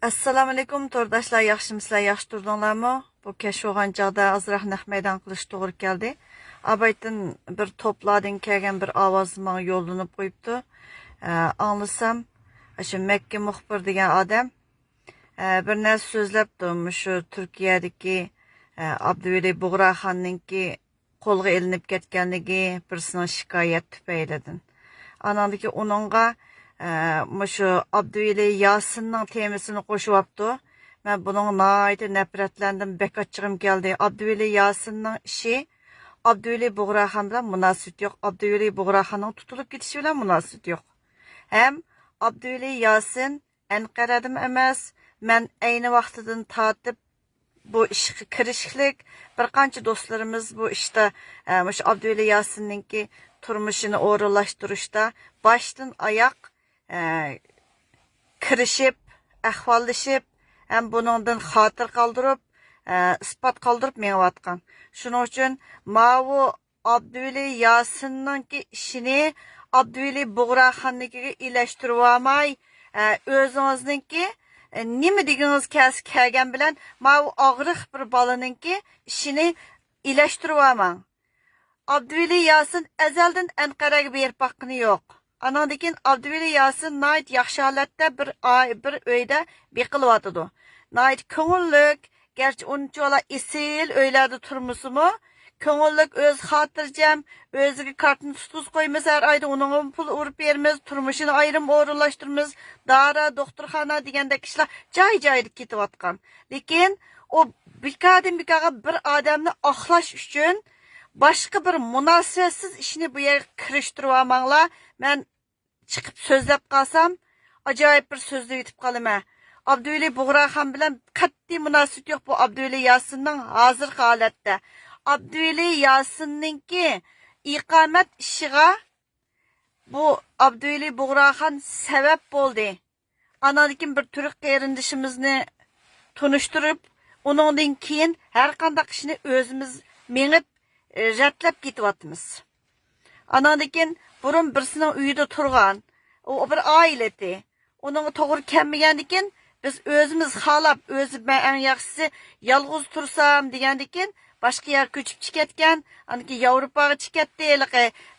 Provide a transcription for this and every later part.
Assalomu alaykum to'rdoshlar, yaxshimisizlar, yaxshi turdinglarmi? Bu kesh bo'lgan chog'da ozroq naq maydon qilish to'g'ri keldi. Abaytin bir to'plardan kelgan bir ovoz menga yo'llanib qo'yibdi. Anglasam, shu Makka muxbir degan odam bir narsa so'zlabdi, shu Turkiyadagi Abduveli Bug'raxonninki qo'lga ilinib ketganligi birisining shikoyat tufaylidan. Anandaki uningga şu Abduveli Yasinning temasini qo'shyapti. Men buning nihoyatda nafratlandim, bekatchig'im keldi. Abduveli Yasinning ishi Abduveli Bug'raxon bilan munosabat yo'q. Abduveli Bug'raxonning tutilib ketishi bilan munosabat yo'q. Hem Abduveli Yasin Anqaradan emas, men ayni vaqtidan tortib bu ishga kirishlik bir qancha do'stlarimiz bu ishda shu Abduveli Yasinninki turmushini o'rinlashtirishda boshdan oyoq kirishib, ahvollashib, ham buningdan xotir qoldirib, isbot qoldirib menayotgan. Shuning uchun mavu Abduveli Yasinninki ishini Abduveli Bug'raxonnikiga ilashtirib olmay, o'zingizningki nima degingiz kelgan bilan mavu og'riq bir bolaninki ishini ilashtirib olmang. Abduveli Yasin azaldan Anqaraga berib baqqani yo'q. Anandakin Abduveli Yasin nayt yaxshi holatda bir uyda beqilyotidi. Nayt ko'ngillik, gerçi unchola isil uylarda turmusimi, ko'ngillik o'z xotirjam, o'ziga kartni tutquz qo'ymiz, har oyda uning pul urib beramiz, turmushini ayrim o'rinlashtiramiz, dara, doktorxona degandek ishlar joy-joyda ketayotgan. Lekin o bikaga bir odamni oqlash uchun başka bir munosabatsiz ishni bu yerga kirishtirib olmanglar. Men chiqib so'zlab qolsam, ajoyib bir so'zni yutib qolaman. Abduveli Bug'raxon bilan qat'iy munosabat yo'q bu Abduveli Yasinning hozir holatda. Abduveli Yasinninki iqomat ishiga bu Abduveli Bug'raxon sabab bo'ldi. Anadikin bir turk qarindishimizni tunishtirib, uningdan keyin har qanday ishni o'zimiz mengib ratlab ketyapmiz. Anandakin burun birisining uyida turgan, o bir aileti. Onun to'g'ri kelmagandikin biz o'zimiz xalab, o'zi men eng yaxshisi yolg'iz tursam degandikin boshqa yer ko'chib chiqatgan, aniki Yevropaga chiqatdi,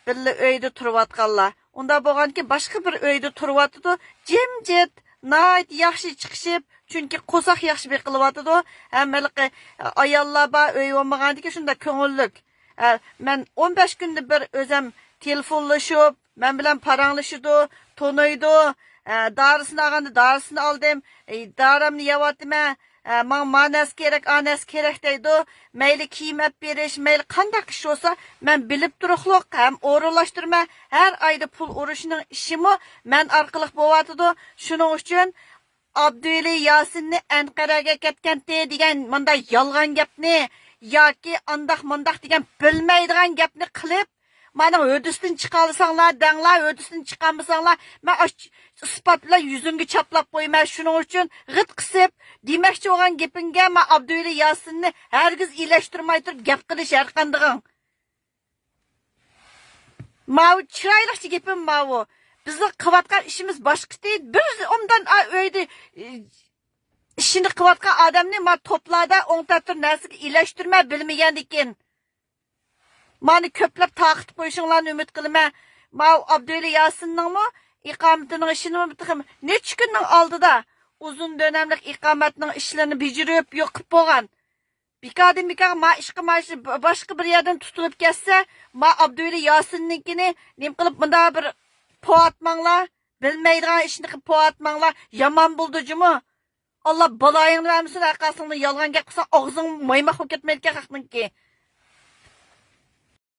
birli uyda turayotganlar. Unda bo'lganki boshqa bir uyda turayotdi, jimjit, nayt yaxshi chiqishib, chunki qo'saq yaxshi beqilyotdi. Hammaligi ayollar bor, uy bo'lmagandiki shunda ko'ngillik. Men 15 kunda bir o'zim telefonlashib, men bilan paranglashidi, tonaydi, darisini olganda darisini oldim, daramni yeyapman, men manas kerak, anas kerak deydi. Mayli kiyim olib berish, mayli qanday ish bo'lsa, men bilib turiblik, ham o'rinlashtirma, har oyda pul urishning ishimi men orqali bo'lyotdi. Shuning uchun Abduveli Yasinni Anqaraga ketgandi degan bunday yolg'on gapni yoki andaq-mandaq degan bilmaydigan gapni qilib, mana o'disdan chiqalsanglar, danglar, o'disdan chiqamsanglar, men isbot bilan yuzingga chaplab qo'yman. Shuning uchun g'it qisib, demoqchi bo'lgan gapingga men Abduveli Yasinni hargiz ilashtirmay turib gap qilish har qandig'ing. Mav chiroyli gapim mav. Bizning qilayotgan ishimiz boshqa deydi. Biz undan o'ydi ishini qilayotgan odamni men to'plarda o'ngtatir narsaga ilashtirmay bilmagandikin. Mani ko'plab taqib qo'yishinglarni umid qilaman. Men Abduveli Yasinning iqomatining ishini necha kunning oldida uzun dönemlik iqomatning ishlarini bijirib yo'qib bo'lgan. Bikadan men ishqa boshqa bir yerdan tutilib ketsa, men Abduveli Yasinninkini nim qilib bunda bir poatmanglar, bilmaydigan ishni qilib poatmanglar, yomon bo'ldijimi? Allah balayını vermesin, arkasında yalgan gap qilsan, og'zing maymoq bo'lib ketmaydi haqninki.